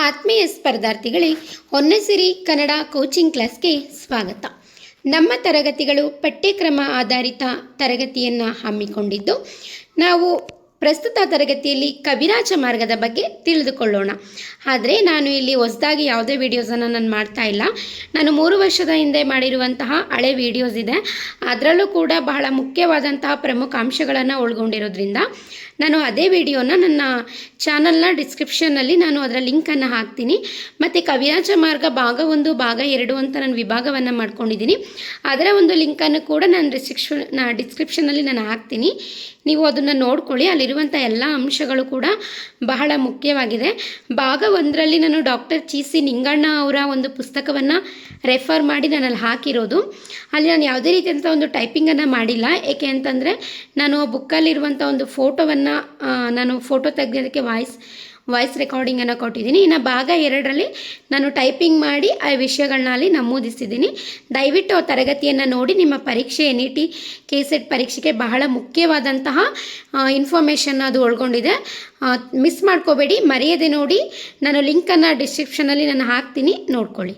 ಆತ್ಮೀಯ ಸ್ಪರ್ಧಾರ್ಥಿಗಳೇ, ಹೊನ್ನಸಿರಿ ಕನ್ನಡ ಕೋಚಿಂಗ್ ಕ್ಲಾಸ್ಗೆ ಸ್ವಾಗತ. ನಮ್ಮ ತರಗತಿಗಳು ಪಠ್ಯಕ್ರಮ ಆಧಾರಿತ ತರಗತಿಯನ್ನು ಹಮ್ಮಿಕೊಂಡಿದ್ದು, ನಾವು ಪ್ರಸ್ತುತ ತರಗತಿಯಲ್ಲಿ ಕವಿರಾಜ ಮಾರ್ಗದ ಬಗ್ಗೆ ತಿಳಿದುಕೊಳ್ಳೋಣ. ಆದರೆ ನಾನು ಇಲ್ಲಿ ಹೊಸದಾಗಿ ಯಾವುದೇ ವೀಡಿಯೋಸನ್ನು ನಾನು ಮಾಡ್ತಾ ಇಲ್ಲ. ನಾನು 3 ವರ್ಷದ ಹಿಂದೆ ಮಾಡಿರುವಂತಹ ಹಳೆ ವೀಡಿಯೋಸ್ ಇದೆ. ಅದರಲ್ಲೂ ಕೂಡ ಬಹಳ ಮುಖ್ಯವಾದಂತಹ ಪ್ರಮುಖ ಅಂಶಗಳನ್ನು ಒಳಗೊಂಡಿರೋದ್ರಿಂದ ನಾನು ಅದೇ ವಿಡಿಯೋನ ನನ್ನ ಚಾನಲ್ನ ಡಿಸ್ಕ್ರಿಪ್ಷನ್ನಲ್ಲಿ ನಾನು ಅದರ ಲಿಂಕನ್ನು ಹಾಕ್ತೀನಿ. ಮತ್ತು ಕವಿರಾಜ ಮಾರ್ಗ ಭಾಗ 1 ಭಾಗ 2 ಅಂತ ನಾನು ವಿಭಾಗವನ್ನು ಮಾಡ್ಕೊಂಡಿದ್ದೀನಿ. ಅದರ ಒಂದು ಲಿಂಕನ್ನು ಕೂಡ ನಾನು ಡಿಸ್ಕ್ರಿಪ್ಷನ್ನಲ್ಲಿ ನಾನು ಹಾಕ್ತೀನಿ. ನೀವು ಅದನ್ನು ನೋಡ್ಕೊಳ್ಳಿ. ಅಲ್ಲಿರುವಂಥ ಎಲ್ಲ ಅಂಶಗಳು ಕೂಡ ಬಹಳ ಮುಖ್ಯವಾಗಿದೆ. ಭಾಗ 1ರಲ್ಲಿ ನಾನು ಡಾಕ್ಟರ್ ಚಿ.ಸಿ. ನಿಂಗಣ್ಣ ಅವರ ಒಂದು ಪುಸ್ತಕವನ್ನು ರೆಫರ್ ಮಾಡಿ ನಾನು ಅಲ್ಲಿ ಹಾಕಿರೋದು. ಅಲ್ಲಿ ನಾನು ಯಾವುದೇ ರೀತಿಯಂಥ ಒಂದು ಟೈಪಿಂಗನ್ನು ಮಾಡಿಲ್ಲ. ಏಕೆ ಅಂತಂದರೆ ನಾನು ಬುಕ್ಕಲ್ಲಿರುವಂಥ ಒಂದು ಫೋಟೋವನ್ನು ನಾನು ಫೋಟೋ ತೆಗೆಯೋದಕ್ಕೆ ವಾಯ್ಸ್ ರೆಕಾರ್ಡಿಂಗನ್ನು ಕೊಟ್ಟಿದ್ದೀನಿ. ಇನ್ನು ಭಾಗ 2ರಲ್ಲಿ ನಾನು ಟೈಪಿಂಗ್ ಮಾಡಿ ಆ ವಿಷಯಗಳನ್ನ ಅಲ್ಲಿ ನಮೂದಿಸಿದ್ದೀನಿ. ದಯವಿಟ್ಟು ಆ ತರಗತಿಯನ್ನು ನೋಡಿ. ನಿಮ್ಮ ಪರೀಕ್ಷೆ NET KCET ಪರೀಕ್ಷೆಗೆ ಬಹಳ ಮುಖ್ಯವಾದಂತಹ ಇನ್ಫಾರ್ಮೇಷನ್ ಅದು ಒಳಗೊಂಡಿದೆ. ಮಿಸ್ ಮಾಡ್ಕೋಬೇಡಿ, ಮರೆಯದೆ ನೋಡಿ. ನಾನು ಲಿಂಕನ್ನು ಡಿಸ್ಕ್ರಿಪ್ಷನಲ್ಲಿ ನಾನು ಹಾಕ್ತೀನಿ, ನೋಡ್ಕೊಳ್ಳಿ.